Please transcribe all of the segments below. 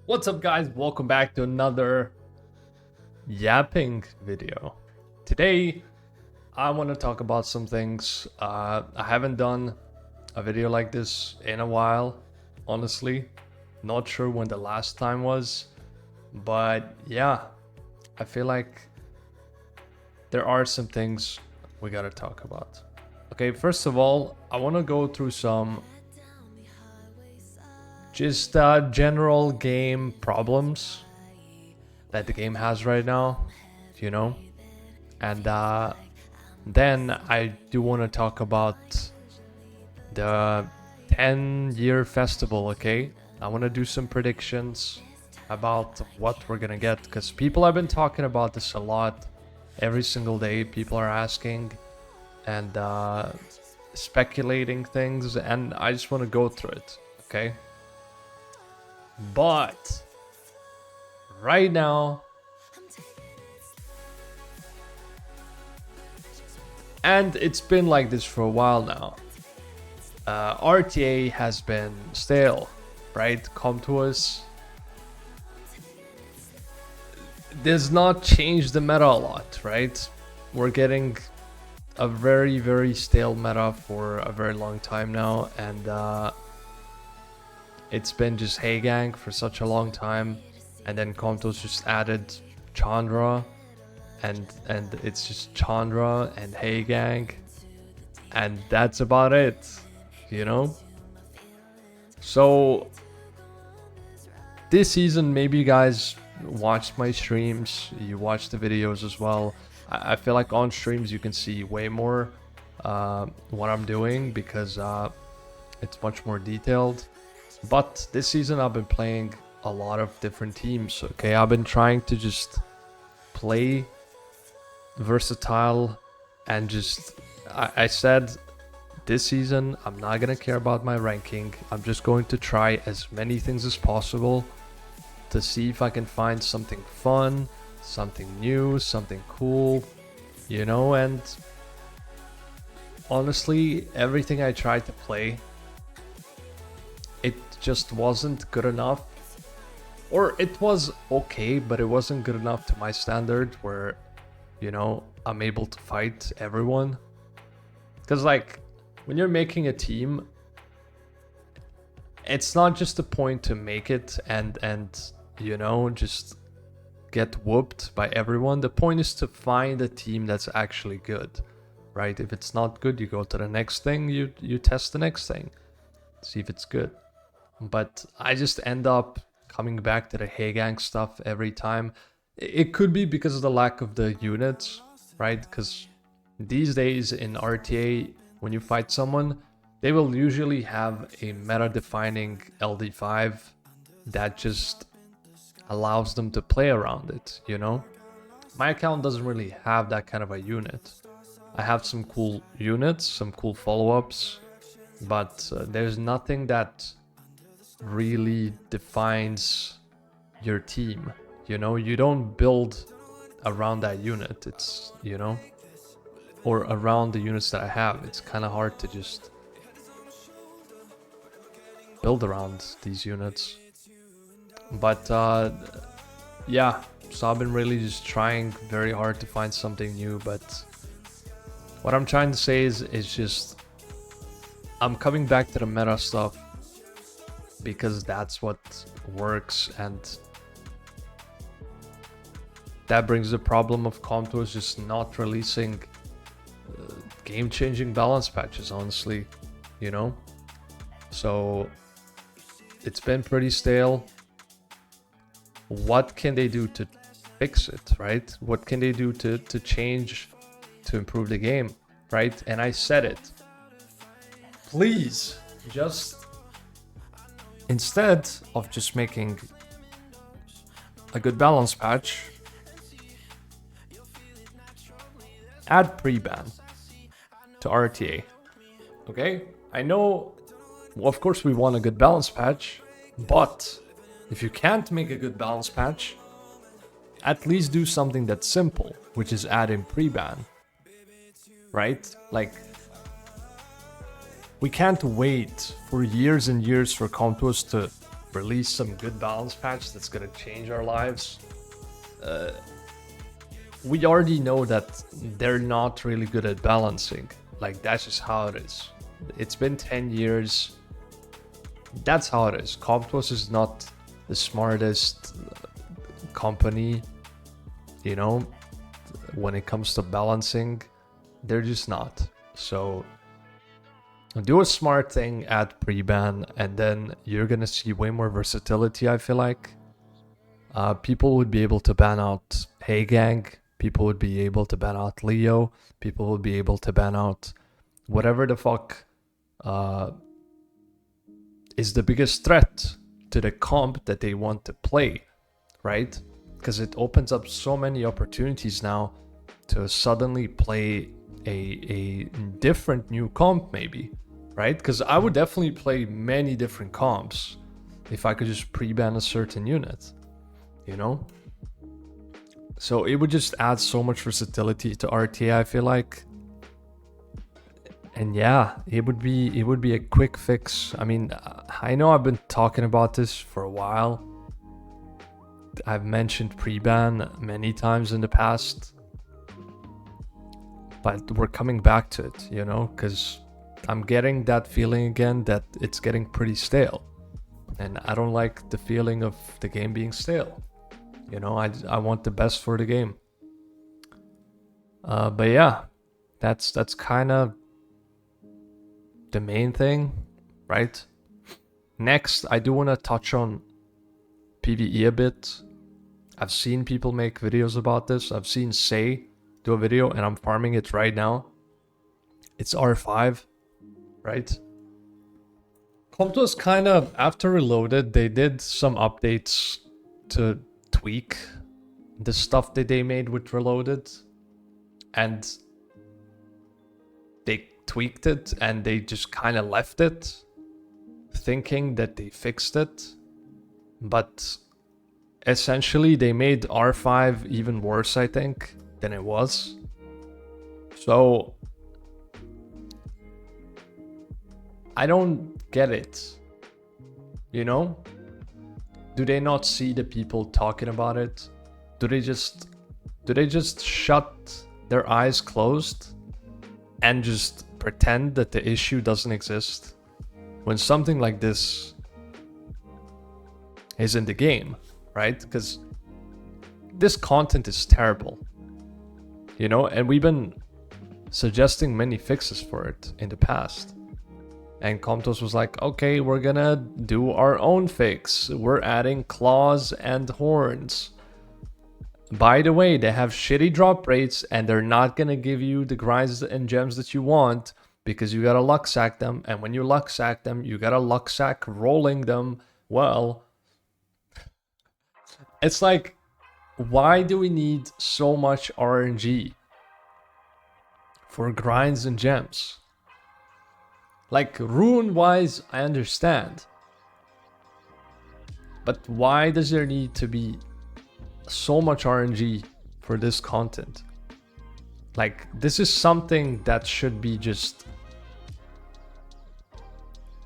What's up, guys? Welcome back to another yapping video. Today I want to talk about some things. I haven't done a video like this in a while, honestly. Not sure when the last time was, but yeah, I feel like there are some things we gotta talk about. Okay, first of all, I want to go through some just general game problems that the game has right now, you know? And then I do want to talk about the 10-year festival, okay? I want to do some predictions about what we're gonna get, because people have been talking about this a lot. Every single day people are asking and speculating things, and I just want to go through it, okay? But right now, and it's been like this for a while now, RTA has been stale, right? Come to us. Does not change the meta a lot, right? We're getting a very, very stale meta for a very long time now, and it's been just Hey Gang for such a long time, and then Komtos just added Chandra, and it's just Chandra and Hey Gang, and that's about it, you know? So this season, maybe you guys watched my streams, you watched the videos as well. I feel like on streams you can see way more what I'm doing, because it's much more detailed. But this season I've been playing a lot of different teams, okay? I've been trying to just play versatile, and just I said this season I'm not gonna care about my ranking. I'm just going to try as many things as possible to see if I can find something fun, something new, something cool, you know? And honestly, everything I tried to play, it just wasn't good enough. Or it was okay, but it wasn't good enough to my standard where, you know, I'm able to fight everyone. Because like, when you're making a team, it's not just a point to make it and you know, just get whooped by everyone. The point is to find a team that's actually good, right? If it's not good, you go to the next thing, you test the next thing, see if it's good. But I just end up coming back to the Hey Gang stuff every time. It could be because of the lack of the units, right? Because these days in RTA, when you fight someone, they will usually have a meta-defining LD5 that just allows them to play around it, you know? My account doesn't really have that kind of a unit. I have some cool units, some cool follow-ups, but there's nothing that really defines your team, you know? You don't build around that unit, it's, you know, or around the units that I have. It's kind of hard to just build around these units. But yeah, so I've been really just trying very hard to find something new. But what I'm trying to say is just I'm coming back to the meta stuff because that's what works, and that brings the problem of Comtos just not releasing game-changing balance patches, honestly, you know? So it's been pretty stale. What can they do to fix it, right? What can they do to change, to improve the game, right? And I said it. Please, just instead of just making a good balance patch, add pre-ban to RTA, okay? I know, well, of course we want a good balance patch, but if you can't make a good balance patch, at least do something that's simple, which is adding pre-ban, right? Like, we can't wait for years and years for Comtos to release some good balance patch that's gonna change our lives. We already know that they're not really good at balancing. Like, that's just how it is. It's been 10 years. That's how it is. Comptos is not the smartest company, you know, when it comes to balancing. They're just not. So do a smart thing, add pre-ban, and then you're gonna see way more versatility, I feel like. People would be able to ban out Hey Gang, people would be able to ban out Leo, people would be able to ban out whatever the fuck is the biggest threat to the comp that they want to play, right? Because it opens up so many opportunities now to suddenly play a different new comp, maybe, right? Because I would definitely play many different comps if I could just pre-ban a certain unit, you know? So it would just add so much versatility to RTA, I feel like. And yeah, it would be a quick fix. I mean, I know I've been talking about this for a while. I've mentioned pre-ban many times in the past, but we're coming back to it, you know, because I'm getting that feeling again that it's getting pretty stale, and I don't like the feeling of the game being stale. You know, I want the best for the game. But yeah, that's kind of the main thing, right? Next, I do want to touch on PvE a bit. I've seen people make videos about this. I've seen Say do a video, and I'm farming it right now. It's R5, right? Comptos kind of, after Reloaded, they did some updates to tweak the stuff that they made with Reloaded, and they tweaked it and they just kind of left it thinking that they fixed it, but essentially they made R5 even worse, I think, than it was. So I don't get it, you know? Do they not see the people talking about it? Do they just shut their eyes closed and just pretend that the issue doesn't exist when something like this is in the game, right? Because this content is terrible, you know, and we've been suggesting many fixes for it in the past. And Comptos was like, okay, we're gonna do our own fix. We're adding claws and horns. By the way, they have shitty drop rates and they're not gonna give you the grinds and gems that you want because you gotta luck sack them. And when you luck sack them, you gotta luck sack rolling them. Well, it's like, why do we need so much RNG for grinds and gems? Like, rune-wise, I understand. But why does there need to be so much RNG for this content? Like, this is something that should be just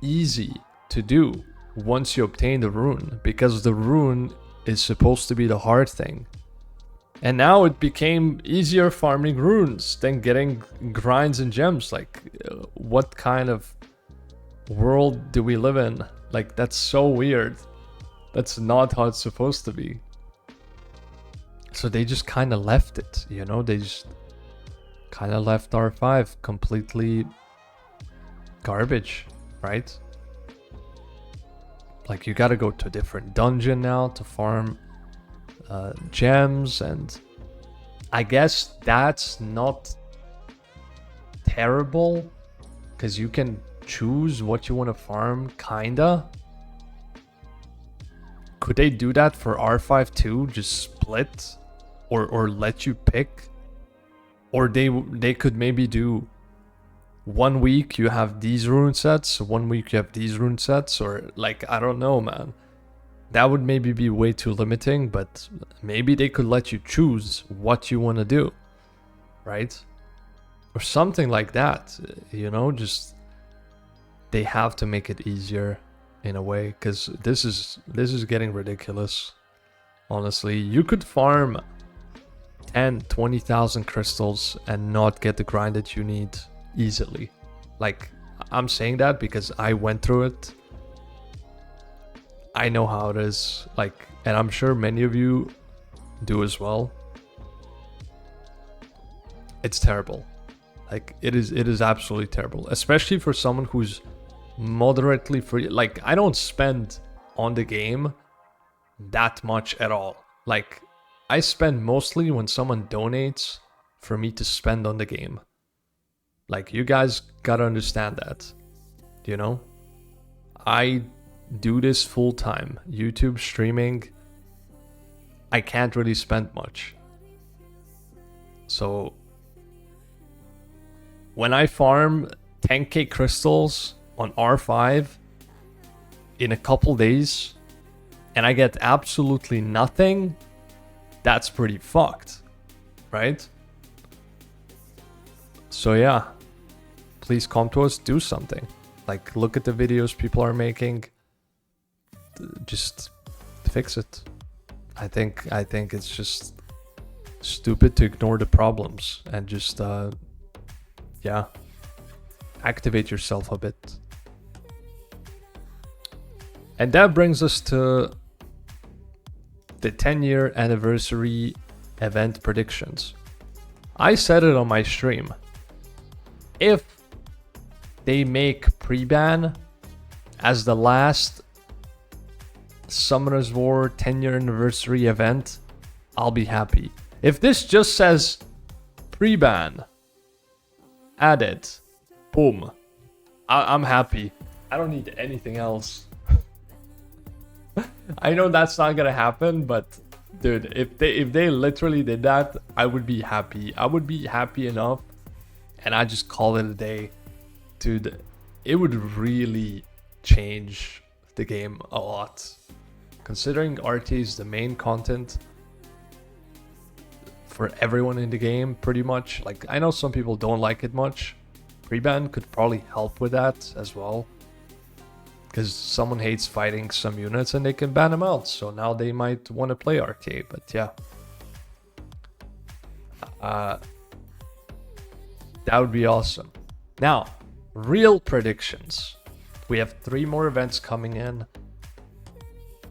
easy to do once you obtain the rune, because the rune is supposed to be the hard thing. And now it became easier farming runes than getting grinds and gems. Like, what kind of world do we live in? Like, that's so weird. That's not how it's supposed to be. So they just kind of left it, you know? They just kind of left R5 completely garbage, right? Like, you gotta go to a different dungeon now to farm gems, and I guess that's not terrible because you can choose what you want to farm, kinda. Could they do that for R5 too? Just split or let you pick? Or they could maybe do 1 week you have these rune sets, 1 week you have these rune sets, or like, I don't know, man. That would maybe be way too limiting, but maybe they could let you choose what you want to do, right? Or something like that, you know, just they have to make it easier. in a way, because this is getting ridiculous. Honestly, you could farm 10-20,000 crystals and not get the grind that you need easily. Like, I'm saying that because I went through it. I know how it is, like, and I'm sure many of you do as well. It's terrible. Like, it is absolutely terrible, especially for someone who's moderately free. Like, I don't spend on the game that much at all. Like, I spend mostly when someone donates for me to spend on the game. Like, you guys gotta understand that, you know? I do this full time. YouTube streaming, I can't really spend much. So when I farm 10k crystals on R5 in a couple days and I get absolutely nothing, that's pretty fucked, right? So yeah, please come to us, do something. Like, look at the videos people are making, just fix it. I think it's just stupid to ignore the problems and just yeah, activate yourself a bit. And that brings us to the 10-year anniversary event predictions. I said it on my stream. If they make pre-ban as the last Summoners War 10-year anniversary event, I'll be happy. If this just says pre-ban, added, boom, I'm happy. I don't need anything else. I know that's not gonna happen, but dude, if they literally did that, I would be happy. I would be happy enough, and I just call it a day. Dude, it would really change the game a lot. Considering RTA is the main content for everyone in the game, pretty much. Like, I know some people don't like it much. Pre-ban could probably help with that as well, because someone hates fighting some units and they can ban them out, so now they might want to play RTA. But yeah, that would be awesome. Now, real predictions. We have 3 more events coming in.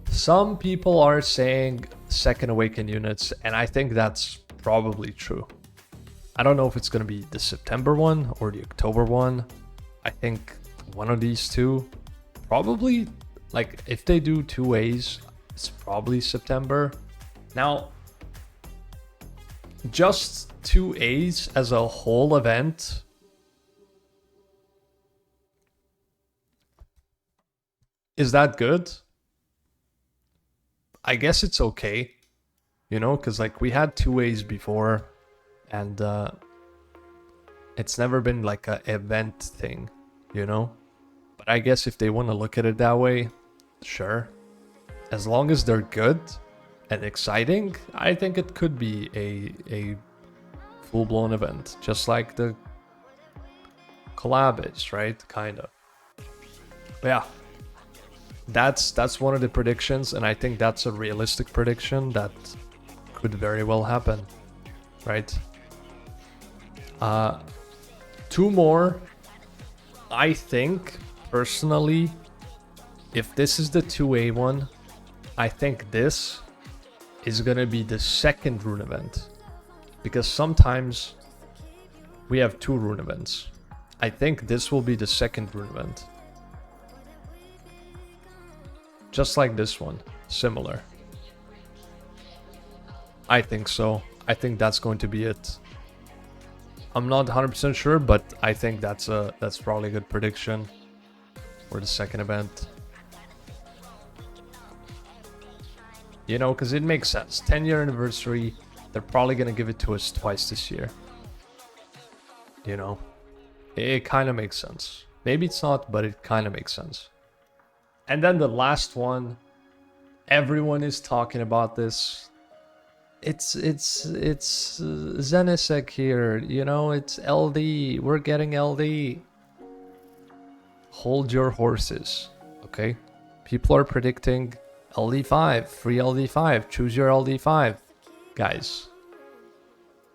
Some people are saying Second Awaken units, and I think that's probably true. I don't know if it's going to be the September one or the October one. I think one of these two. Probably, like, if they do 2 ways, it's probably September. Now, just 2 A's as a whole event, is that good? I guess it's okay, you know, because like we had 2 A's before, and it's never been like an event thing, you know. But I guess if they want to look at it that way, sure. As long as they're good and exciting, I think it could be a full-blown event, just like the collab is, right? Kind of. But yeah, that's one of the predictions, and I think that's a realistic prediction that could very well happen, right? 2 more. I think personally, if this is the 2A one, I think this is gonna be the second rune event, because sometimes we have 2 rune events. I think this will be the second rune event, just like this one, similar. I think so. I think that's going to be it. I'm not 100% sure, but I think that's probably a good prediction for the second event. You know, because it makes sense. 10-year anniversary, they're probably going to give it to us twice this year. You know, it kind of makes sense. Maybe it's not, but it kind of makes sense. And then the last one, everyone is talking about this. It's Zenisek here, you know, it's LD. We're getting LD. Hold your horses, okay? People are predicting LD5, free LD5, choose your LD5. Guys,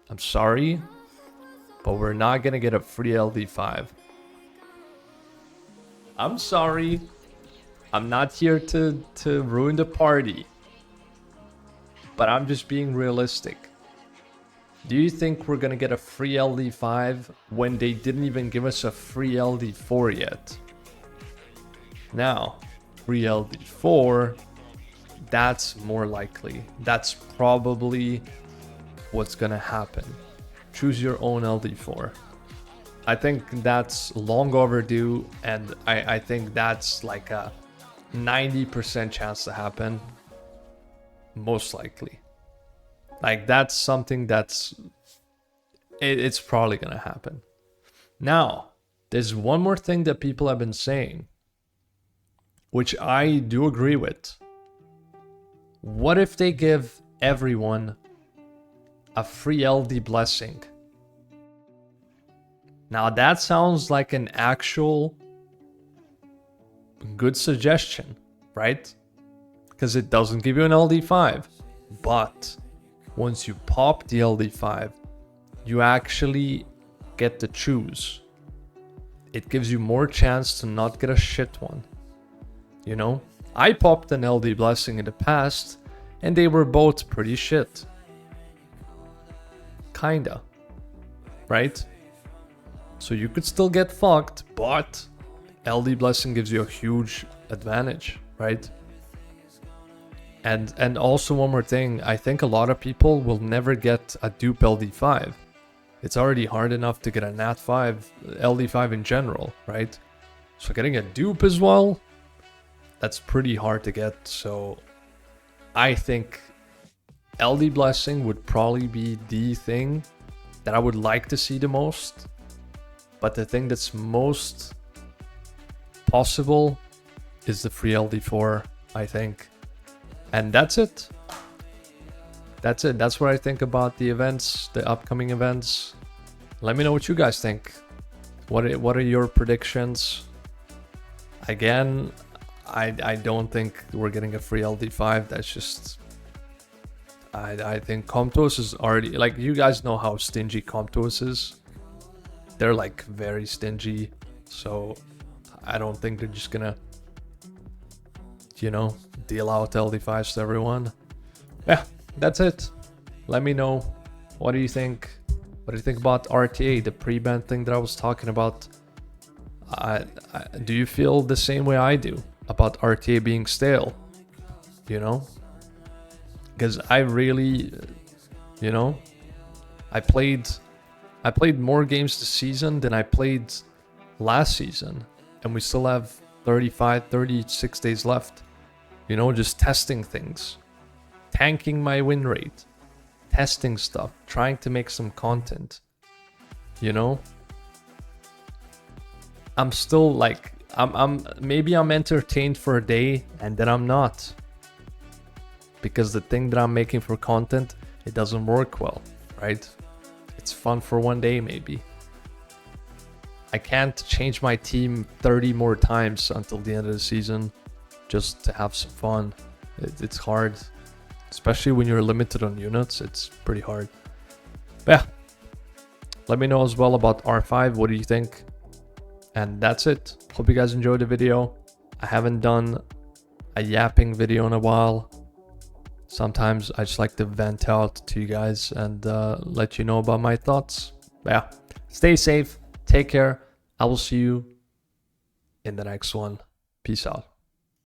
I'm sorry, but we're not gonna get a free LD5. I'm sorry. I'm not here to ruin the party, but I'm just being realistic. Do you think we're gonna get a free LD5 when they didn't even give us a free LD4 yet? Now, free LD4, that's more likely. That's probably what's gonna happen. Choose your own LD4. I think that's long overdue, and I think that's like a 90% chance to happen. Most likely. Like, that's something that's... It's probably gonna happen. Now, there's one more thing that people have been saying, which I do agree with. What if they give everyone a free LD blessing? Now that sounds like an actual good suggestion, right? Because it doesn't give you an LD5. But once you pop the LD5, you actually get to choose. It gives you more chance to not get a shit one. You know? I popped an LD blessing in the past, and they were both pretty shit. Kinda. Right? So you could still get fucked, but LD blessing gives you a huge advantage, right? And also one more thing, I think a lot of people will never get a dupe LD5. It's already hard enough to get a Nat5, LD5 in general, right? So getting a dupe as well, that's pretty hard to get. So I think LD blessing would probably be the thing that I would like to see the most. But the thing that's most possible is the free LD4, I think. And that's it. That's it. That's what I think about the events, the upcoming events. Let me know what you guys think. What are your predictions? Again, I don't think we're getting a free LD5. That's just... I think Comptos is already... Like, you guys know how stingy Comptos is. They're like very stingy, so I don't think they're just gonna, you know, deal out LD5s to everyone. Yeah, that's it. Let me know. What do you think? What do you think about RTA, the pre-ban thing that I was talking about? Do you feel the same way I do about RTA being stale? You know? Because I really, you know, I played more games this season than I played last season. And we still have 36 days left. You know, just testing things. Tanking my win rate. Testing stuff. Trying to make some content. You know? I'm still like... maybe I'm entertained for a day and then I'm not. Because the thing that I'm making for content, it doesn't work well, right? It's fun for one day, maybe. I can't change my team 30 more times until the end of the season just to have some fun. It's hard. Especially when you're limited on units, it's pretty hard. But yeah. Let me know as well about R5. What do you think? And that's it. Hope you guys enjoyed the video. I haven't done a yapping video in a while. Sometimes I just like to vent out to you guys and let you know about my thoughts. But yeah, stay safe, take care. I will see you in the next one. Peace out.